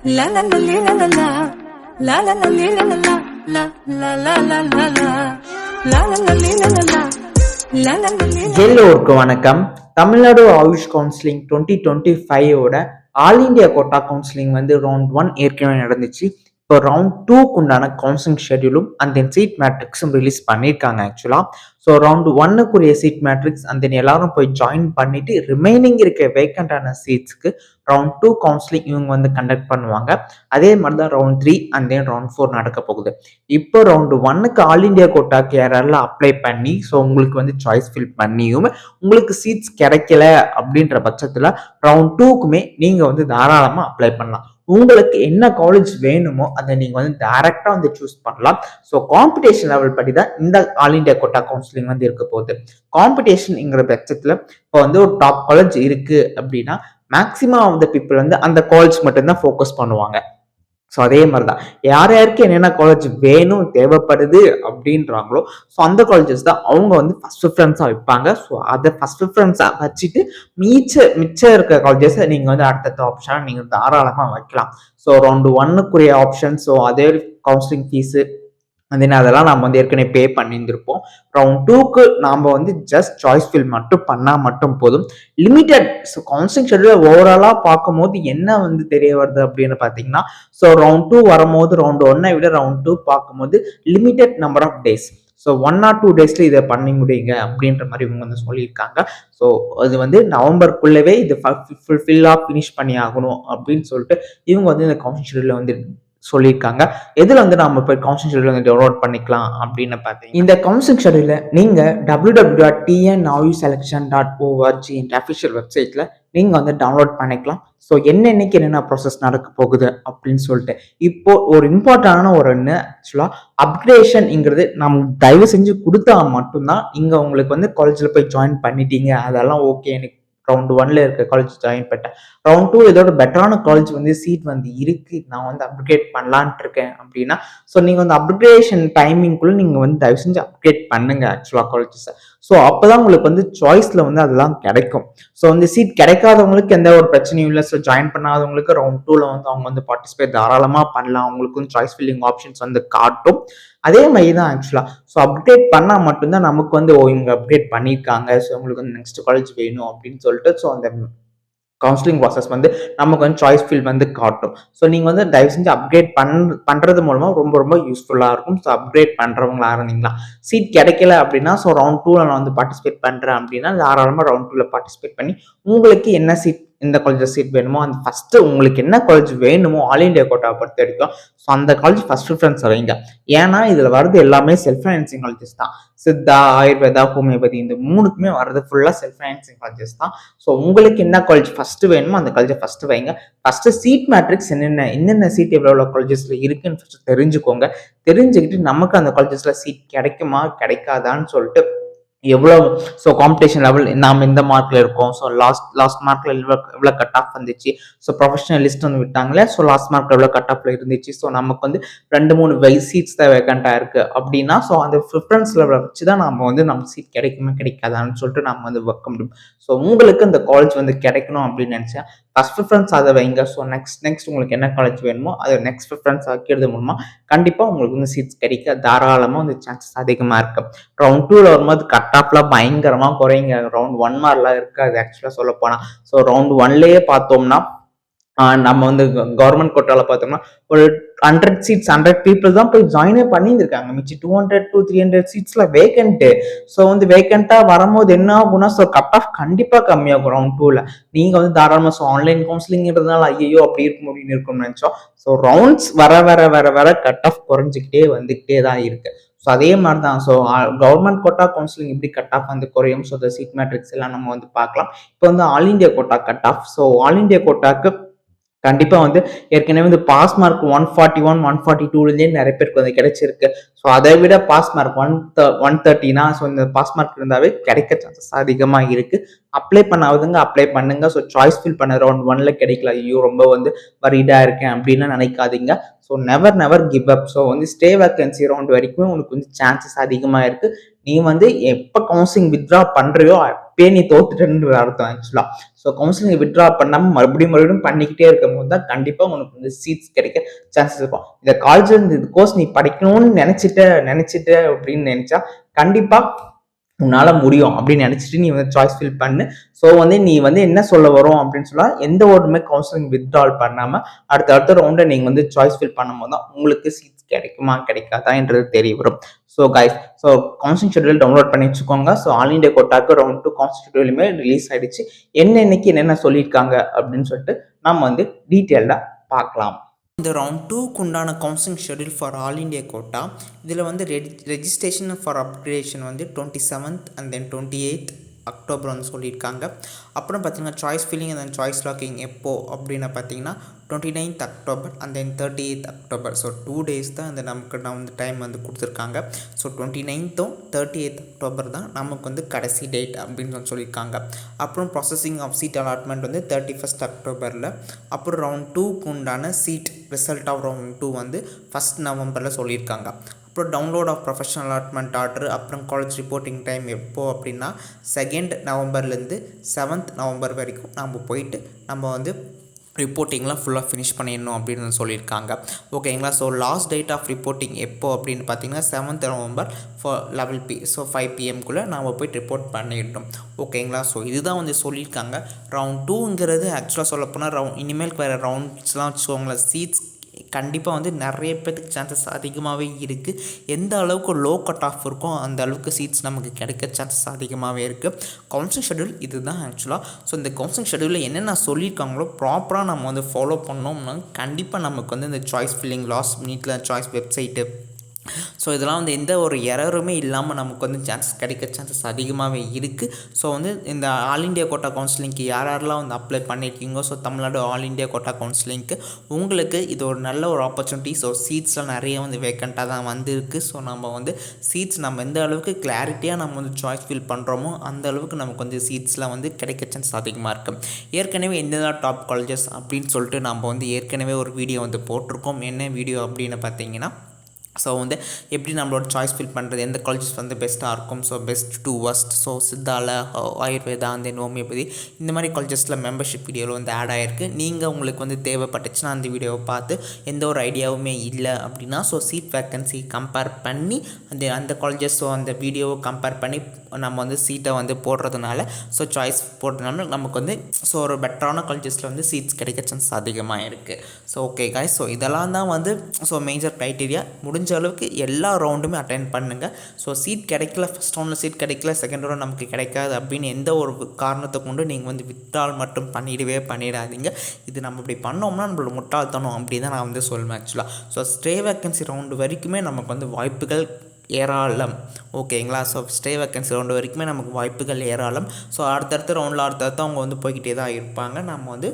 La la la li, la la la la la la li, la la la la la la la la la la la li, la la la la la la li. எல்லோருக்கும் வணக்கம். Tamil Nadu AYUSH counselling 2025ஓட all India quota counselling வந்து round 1 ஏற்கனவே நடந்துச்சு. இப்போ round 2க்கு உண்டான counselling ஷெட்யூலும் அண்ட் தென் சீட் மேட்ரிக்ஸும் ரிலீஸ் பண்ணியிருக்காங்க ஆக்சுவலா. ஸோ ரவுண்ட் 1க்குரிய சீட் மேட்ரிக்ஸ் அண்ட் தென் எல்லாரும் போய் ஜாயின் பண்ணிட்டு ரிமைனிங் இருக்க வேக்கண்டான சீட்ஸ்க்கு ரவுண்ட் 2 கவுன்சிலிங் இவங்க வந்து கண்டக்ட் பண்ணுவாங்க. அதே மாதிரி தான் ரவுண்ட் 3 அண்ட் தென் ரவுண்ட் 4 நடக்க போகுது. இப்போ ரவுண்ட் 1க்கு ஆல் இண்டியா கோட்டாக்கு யாரெல்லாம் அப்ளை பண்ணி ஸோ உங்களுக்கு வந்து சாய்ஸ் ஃபில் பண்ணியும் உங்களுக்கு சீட்ஸ் கிடைக்கல அப்படின்ற பட்சத்தில் ரவுண்ட் 2க்குமே நீங்கள் வந்து தாராளமாக அப்ளை பண்ணலாம். உங்களுக்கு என்ன காலேஜ் வேணுமோ அதை நீங்கள் வந்து டைரக்டாக வந்து சூஸ் பண்ணலாம். ஸோ காம்படிஷன் லெவல் படி தான் இந்த ஆல் இண்டியா கோட்டா கவுன்சிலிங் வந்து இருக்க போகுது. காம்படிஷன்ங்கிற பட்சத்தில் இப்போ வந்து ஒரு டாப் காலேஜ் இருக்கு அப்படின்னா மேக்சிமம் ஆஃப் த பீப்புள் வந்து அந்த காலேஜ் மட்டும்தான் ஃபோக்கஸ் பண்ணுவாங்க. ஸோ அதே மாதிரி தான் யார் யாருக்கு என்னென்ன காலேஜ் வேணும் தேவைப்படுது அப்படின்றாங்களோ ஸோ அந்த காலேஜஸ் தான் அவங்க வந்து ஃபர்ஸ்ட் ப்ரிஃபரன்ஸாக வைப்பாங்க. ஸோ அதை ஃபர்ஸ்ட் ப்ரிஃபரன்ஸாக வச்சுட்டு மிச்சம் இருக்க காலேஜஸை நீங்கள் வந்து அடுத்தடுத்த ஆப்ஷனாக நீங்கள் தாராளமாக வைக்கலாம். ஸோ ரவுண்டு 1க்குரிய ஆப்ஷன் ஸோ அதே கவுன்சிலிங் ஃபீஸு தென் அதெல்லாம் நம்ம வந்து ஏற்கனவே பே பண்ணியிருந்திருப்போம். ரவுண்ட் 2க்கு நாம் வந்து ஜஸ்ட் சாய்ஸ் ஃபில் மட்டும் பண்ணால் மட்டும் போதும். லிமிட்டட் ஸோ கவுன்சிலிங் ஷெட்யூல் ஓவராலாக பார்க்கும்போது என்ன வந்து தெரிய வருது அப்படின்னு பார்த்தீங்கன்னா ஸோ ரவுண்ட் 2 வரும்போது ரவுண்ட் 1 விட ரவுண்ட் 2 பார்க்கும்போது limited number of days so 1 or 2 டேஸ்ல இதை பண்ணி முடியுங்க அப்படின்ற மாதிரி இவங்க வந்து சொல்லியிருக்காங்க. ஸோ அது வந்து நவம்பருக்குள்ளவே இது ஃபுல்ஃபில்லாக ஃபினிஷ் பண்ணி ஆகணும் அப்படின்னு சொல்லிட்டு இவங்க வந்து இந்த கவுன்சிலிங் ஷெட்யூலில் வந்து சொல்லியிருக்காங்க. எதில் வந்து நம்ம போய் கவுன்சிலிங் ஷெட்யூல் வந்து டவுன்லோட் பண்ணிக்கலாம் அப்படின்னு பார்த்தீங்கன்னா இந்த கவுன்சிலிங் ஷெட்யூல நீங்கள் www.tnavuselection.org என்ற அஃபிஷியல் வெப்சைட்டில் நீங்கள் வந்து டவுன்லோட் பண்ணிக்கலாம். ஸோ என்னென்னைக்கு என்னென்ன ப்ராசஸ் நடக்க போகுது அப்படின்னு சொல்லிட்டு இப்போ ஒரு இம்பார்ட்டண்டான ஒரு ஆக்சுவலாக அப்கிரேஷன்ங்கிறது நம்ம தயவு செஞ்சு கொடுத்தா மட்டும்தான் இங்கே உங்களுக்கு வந்து காலேஜில் போய் ஜாயின் பண்ணிட்டீங்க அதெல்லாம் ஓகே எனக்கு ரவுண்ட் 1ல இருக்க காலேஜ் ஜாயின் பண்ணிட்டேன். ரவுண்ட் 2 இதோட பெட்டரான காலேஜ் வந்து சீட் வந்து இருக்கு நான் வந்து அப்கிரேட் பண்ணலான்ட்டு இருக்கேன் அப்படின்னா ஸோ நீங்கள் வந்து அப்கிரேஷன் டைமிங்குள்ள நீங்கள் வந்து தயவு செஞ்சு அப்கிரேட் பண்ணுங்க ஆக்சுவலாக காலேஜஸை. ஸோ அப்போதான் உங்களுக்கு வந்து சாய்ஸில் வந்து அதெல்லாம் கிடைக்கும். ஸோ வந்து சீட் கிடைக்காதவங்களுக்கு எந்த ஒரு பிரச்சனையும் இல்லை. ஸோ ஜாயின் பண்ணாதவங்களுக்கு ரவுண்ட் 2ல வந்து அவங்க வந்து பார்ட்டிசிபேட் தாராளமாக பண்ணலாம். அவங்களுக்கு வந்து சாய்ஸ் ஃபில்லிங் ஆப்ஷன்ஸ் வந்து காட்டும். அதே மாதிரி தான் ஆக்சுவலாக ஸோ அப்டேட் பண்ணால் மட்டும்தான் நமக்கு வந்து இவங்க அப்டேட் பண்ணியிருக்காங்க ஸோ உங்களுக்கு வந்து நெக்ஸ்ட் காலேஜ் வேணும் அப்படின்னு சொல்லிட்டு ஸோ அந்த கவுன்சிலிங் ப்ராசஸ் வந்து நமக்கு வந்து சாய்ஸ் ஃபில் வந்து காட்டும். ஸோ நீங்கள் வந்து தயவு செஞ்சு அப்கிரேட் பண்ணுறது மூலமாக ரொம்ப ரொம்ப யூஸ்ஃபுல்லாக இருக்கும். ஸோ அப்கிரேட் பண்ணுறவங்களா இருந்தீங்களா சீட் கிடைக்கல அப்படின்னா ஸோ ரவுண்ட் 2ல நான் வந்து பார்ட்டிசிபேட் பண்ணுறேன் அப்படின்னா தாராளமாக ரவுண்ட் 2ல பார்ட்டிசிபேட் பண்ணி உங்களுக்கு என்ன சீட் இந்த காலேஜ் சீட் வேணுமோ அந்த ஃபர்ஸ்ட் உங்களுக்கு என்ன காலேஜ் வேணுமோ ஆல் இண்டியா கோட்டாவை பொறுத்த வரைக்கும் ஸோ அந்த காலேஜ் ஃபர்ஸ்ட் ப்ரிஃபரன்ஸ் வைங்க. ஏன்னா இதில் வர்றது எல்லாமே செல்ஃப் ஃபைனான்சிங் காலேஜஸ் தான். சித்தா ஆயுர்வேதா ஹோமியோபதி இந்த 3க்குமே வர்றது ஃபுல்லாக செல்ஃப் ஃபைனான்சிங் காலேஜஸ் தான். ஸோ உங்களுக்கு என்ன காலேஜ் ஃபர்ஸ்ட் வேணுமோ அந்த காலேஜை ஃபர்ஸ்ட் வைங்க. ஃபர்ஸ்ட் சீட் மேட்ரிக்ஸ் என்னென்ன சீட் எவ்வளோ காலேஜஸ்ல இருக்குன்னு ஃபர்ஸ்ட் தெரிஞ்சுக்கோங்க. தெரிஞ்சுக்கிட்டு நமக்கு அந்த காலேஜஸ்ல சீட் கிடைக்குமா கிடைக்காதான்னு சொல்லிட்டு எவ்வளோ ஸோ காம்படிஷன் லெவல் நாம் இந்த மார்க்ல இருக்கோம். ஸோ லாஸ்ட் மார்க்ல எவ்வளோ கட் ஆஃப் வந்துச்சு. ஸோ ப்ரொஃபஷனல் லிஸ்ட் வந்து விட்டாங்களே ஸோ லாஸ்ட் மார்க்ல எவ்வளோ கட் ஆஃப்ல இருந்துச்சு. ஸோ நமக்கு வந்து 2-3 சீட்ஸ் தான் வேக்கண்டா இருக்கு அப்படின்னா ஸோ அந்த ப்ரிஃபரன்ஸ் லெவலை வச்சு தான் நம்ம வந்து நமக்கு சீட் கிடைக்குமா கிடைக்காதான்னு சொல்லிட்டு நம்ம வந்து ஒர்க் முடியும். ஸோ உங்களுக்கு இந்த காலேஜ் வந்து கிடைக்கணும் அப்படின்னு நினைச்சா ஃபர்ஸ்ட் ப்ரிஃபரன்ஸ் அதை வைங்க. ஸோ நெக்ஸ்ட் உங்களுக்கு என்ன காலேஜ் வேணுமோ அதை நெக்ஸ்ட் ப்ரிஃபரன்ஸ் ஆக்கிறது மூலமா கண்டிப்பாக உங்களுக்கு வந்து சீட்ஸ் கிடைக்க தாராளமாக வந்து சான்சஸ் அதிகமாக இருக்கு. ரவுண்ட் 2ல வரும்போது கட் ஆஃப்லாம் பயங்கரமாக குறைங்க. ரவுண்ட் 1 மாதிரிலாம் இருக்காது ஆக்சுவலாக சொல்ல போனால். ஸோ ரவுண்ட் 1லயே பார்த்தோம்னா நம்ம வந்து கவர்மெண்ட் கோட்டால பார்த்தோம்னா ஒரு 100 சீட்ஸ் 100 பீப்புள் தான் போய் ஜாயினே பண்ணியிருக்காங்க. மிச்சி 200 to 300 சீட்ஸ்ல வேகண்ட். ஸோ வந்து வேகண்டா வரும்போது என்ன ஆகும்னா ஸோ கட் ஆஃப் கண்டிப்பா கம்மியாகும் ரவுண்ட் 2ல. நீங்க வந்து தாராளமா ஸோ ஆன்லைன் கவுன்சிலிங்கிறதுனால ஐயோ அப்படி இருக்கும் அப்படின்னு இருக்கும்னு நினைச்சோம். ஸோ ரவுண்ட்ஸ் வர கட் ஆஃப் குறைஞ்சிக்கிட்டே வந்துகிட்டே தான் இருக்கு. ஸோ அதே மாதிரி தான் ஸோ கவர்மெண்ட் கோட்டா கவுன்சிலிங் எப்படி கட் ஆஃப் வந்து குறையும். ஸோ சீட் மேட்ரிக்ஸ் எல்லாம் நம்ம வந்து பார்க்கலாம். இப்போ வந்து all India quota cut off. So all India கோட்டாக்கு கண்டிப்பா வந்து ஏற்கனவே வந்து பாஸ் மார்க் 141 142 நிறைய பேருக்கு வந்து கிடைச்சிருக்கு. ஸோ அதை விட பாஸ் மார்க் 130 ஸோ இந்த பாஸ் மார்க் இருந்தாவே கிடைக்க சான்சஸ் அதிகமாக இருக்கு. அப்ளை பண்ணாதவங்க அப்ளை பண்ணுங்க. ஸோ சாய்ஸ் ஃபில் பண்ண ரவுண்ட் 1ல கிடைக்கல ஐயோ ரொம்ப வந்து வரிடா இருக்கேன் அப்படின்னு நினைக்காதீங்க. So never give up. So வந்து ஸ்டே வேக்கன்சி ரவுண்ட் வரைக்கும் உங்களுக்கு வந்து சான்சஸ் அதிகமாக இருக்கு. நீ வந்து எப்போ கவுன்சிலிங் வித்ட்ரா பண்ணுறியோ அப்பயே நீ தோத்துட்டேன்னு அர்த்தம் ஆக்சுவலாக. ஸோ கவுன்சிலிங் வித்ட்ரா பண்ணாமல் மறுபடியும் பண்ணிக்கிட்டே இருக்கும் போது தான் கண்டிப்பாக உனக்கு வந்து சீட்ஸ் கிடைக்க சான்சஸ் இருக்கும். இந்த காலேஜ் இந்த கோர்ஸ் நீ படிக்கணும்னு நினைச்சிட்ட அப்படின்னு நினைச்சா கண்டிப்பாக உன்னால முடியும் அப்படின்னு நினைச்சிட்டு நீ வந்து சாய்ஸ் ஃபில் பண்ணு. ஸோ வந்து நீ வந்து என்ன சொல்ல வரும் அப்படின்னு சொன்னா, எந்த ஒருமே கவுன்சிலிங் வித்ட்ரால் பண்ணாம அடுத்த ரவுண்டை நீங்க வந்து சாய்ஸ் ஃபில் பண்ணும்போது தான் உங்களுக்கு சீட்ஸ் கிடைக்குமா கிடைக்காதான்றது தெரிய வரும். So guys, so counselling schedule download பண்ணி வச்சுக்கோங்க. ஸோ ஆல் இண்டியா கோட்டாக்கு ரவுண்ட் 2 கவுன்சிலிங் ஷெட்யூலுமே ரிலீஸ் ஆயிடுச்சு. என்னென்ன சொல்லியிருக்காங்க அப்படின்னு சொல்லிட்டு நம்ம வந்து டீட்டெயில்டா பார்க்கலாம். இந்த ரவுண்ட் 2க்கு உண்டான counselling schedule for all India quota, இதில் வந்து ரெஜிஸ்ட்ரேஷன் ஃபார் அப்கிரேடேஷன் வந்து 27th and then 28th October வந்து சொல்லியிருக்காங்க. அப்புறம் பார்த்தீங்கன்னா choice filling and then choice locking எப்போ அப்படின்னு பார்த்தீங்கன்னா 29th October and then 30th October. So 2 days தான் இந்த நமக்கு வந்து டைம் வந்து கொடுத்துருக்காங்க. ஸோ 29th 30th அக்டோபர் தான் நமக்கு வந்து கடைசி டேட் அப்படின்னு சொல்லியிருக்காங்க. அப்புறம் ப்ராசஸிங் ஆஃப் சீட் அலாட்மெண்ட் வந்து 31st அக்டோபரில். அப்புறம் ரவுண்ட் 2க்கு உண்டான சீட் ரிசல்ட் ஆஃப் ரவுண்ட் 2 வந்து 1st நவம்பரில் சொல்லியிருக்காங்க. அப்புறம் download of professional allotment order, அப்புறம் காலேஜ் ரிப்போர்ட்டிங் டைம் எப்போ அப்படின்னா 2nd நவம்பர்லேருந்து 7th நவம்பர் வரைக்கும் நம்ம போயிட்டு நம்ம வந்து ரிப்போர்ட்டிங்லாம் ஃபுல்லாக ஃபினிஷ் பண்ணிடணும் அப்படின்னு சொல்லியிருக்காங்க. ஓகேங்களா. So last date of reporting எப்போ அப்படின்னு பார்த்தீங்கன்னா 7th November for 11 so 5 PM நாம் போய்ட்டு ரிப்போர்ட் பண்ணிடணும். ஓகேங்களா. ஸோ இதுதான் வந்து சொல்லியிருக்காங்க. ரவுண்ட் 2ங்கிறது ஆக்சுவலாக சொல்லப்போனால் இனிமேல் வேறு ரவுண்ட்ஸ்லாம் வச்சுக்கோங்களேன், சீட்ஸ் கண்டிப்பாக வந்து நிறைய பேருக்கு சான்சஸ் அதிகமாகவே இருக்குது. எந்த அளவுக்கு லோ கட் ஆஃப் இருக்கோ அந்த அளவுக்கு சீட்ஸ் நமக்கு கிடைக்க சான்சஸ் அதிகமாகவே இருக்குது. கவுன்சிலிங் ஷெட்யூல் இது தான் ஆக்சுவலாக. ஸோ இந்த கவுன்சிலிங் ஷெட்யூலில் என்னென்ன சொல்லியிருக்காங்களோ ப்ராப்பராக நம்ம வந்து ஃபாலோ பண்ணோம்னா கண்டிப்பாக நமக்கு வந்து இந்த சாய்ஸ் ஃபில்லிங் லாஸ்ட் மினிட்ல சாய்ஸ் வெப்சைட்டு, ஸோ இதெல்லாம் வந்து எந்த ஒரு எரருமே இல்லாமல் நமக்கு வந்து சான்சஸ் கிடைக்க சான்சஸ் அதிகமாகவே இருக்குது. ஸோ வந்து இந்த ஆல் இண்டியா கோட்டா கவுன்சிலிங்க்கு யாரெல்லாம் வந்து அப்ளை பண்ணியிருக்கீங்கோ, so Tamil Nadu all India quota கவுன்சிலிங்க்கு உங்களுக்கு இது ஒரு நல்ல ஒரு ஆப்பர்ச்சுனிட்டி. ஸோ சீட்ஸ்லாம் நிறைய வந்து வேக்கண்ட்டாக தான் வந்துருக்கு. ஸோ நம்ம வந்து சீட்ஸ் நம்ம எந்த அளவுக்கு கிளாரிட்டியாக நம்ம வந்து சாய்ஸ் ஃபில் பண்ணுறோமோ அந்த அளவுக்கு நமக்கு வந்து சீட்ஸ்லாம் வந்து கிடைக்க சான்ஸ் அதிகமாக இருக்குது. ஏற்கனவே எந்தெல்லாம் டாப் காலேஜஸ் அப்படின்னு சொல்லிட்டு நம்ம வந்து ஏற்கனவே ஒரு வீடியோ வந்து போட்டிருக்கோம். என்ன வீடியோ அப்படின்னு பார்த்தீங்கன்னா, ஸோ வந்து எப்படி நம்மளோட சாய்ஸ் ஃபில் பண்ணுறது, எந்த காலேஜஸ் வந்து பெஸ்ட்டாக இருக்கும், so best to worst, so சித்தால, ஆயுர்வேதா, அந்த ஹோமியோபதி, இந்த மாதிரி காலேஜஸில் மெம்பர்ஷிப் வீடியோவில் வந்து ஆட் ஆகிருக்கு. நீங்கள் உங்களுக்கு வந்து தேவைப்பட்டுச்சுன்னா அந்த வீடியோவை பார்த்து எந்த ஒரு ஐடியாவுமே இல்லை அப்படின்னா ஸோ சீட் வேக்கன்சி கம்பேர் பண்ணி அந்த காலேஜஸ், ஸோ அந்த வீடியோவை கம்பேர் பண்ணி நம்ம வந்து சீட்டை வந்து போடுறதுனால, ஸோ சாய்ஸ் போடுறதுனால நமக்கு வந்து ஸோ ஒரு பெட்டரான காலேஜஸில் வந்து சீட்ஸ் கிடைக்க சான்ஸ் அதிகமாக இருக்குது. ஸோ ஓகே காய்ஸ், ஸோ இதெல்லாம் தான் வந்து ஸோ மேஜர் க்ரைட்டீரியா. முடிஞ்ச அளவுக்கு எல்லா ரவுண்டுமே அட்டென்ட் பண்ணுங்கள். ஸோ சீட் கிடைக்கல, ஃபஸ்ட் ரவுண்டில் சீட் கிடைக்கல, செகண்ட் ரவுண்ட் நமக்கு கிடைக்காது அப்படின்னு எந்த ஒரு காரணத்தை கொண்டு நீங்கள் வந்து வித்ட்ரால் மட்டும் பண்ணிடாதீங்க. இது நம்ம இப்படி பண்ணோம்னா நம்மளோட முட்டாள்தனம் அப்படி தான் நான் வந்து சொல்லுவேன் ஆக்சுவலாக. ஸோ ஸ்டே வேக்கன்சி ரவுண்டு வரைக்குமே நமக்கு வந்து வாய்ப்புகள் ஏராளம். ஓகேங்களா. ஸோ ஸ்டே வேக்கன்சி ரவுண்டு வரைக்குமே நமக்கு வாய்ப்புகள் ஏராளம். ஸோ அடுத்தடுத்த ரவுண்டில் அவங்க வந்து போய்கிட்டே தான் இருப்பாங்க. நம்ம வந்து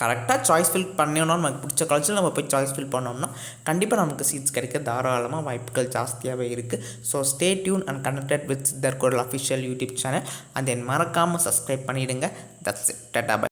கரெக்டாக சாய்ஸ் ஃபில் பண்ணணும்னா நமக்கு பிடிச்ச காலேஜில் நம்ம போய் சாய்ஸ் ஃபில் பண்ணோம்னா கண்டிப்பாக நமக்கு சீட்ஸ் கிடைக்க தாராளமாக வாய்ப்புகள் ஜாஸ்தியாகவே இருக்குது. So stay tuned and connected with Siddharth Kural official YouTube channel. And then மறக்காமல் சப்ஸ்கிரைப் பண்ணிவிடுங்க. That's it. டாடா பை.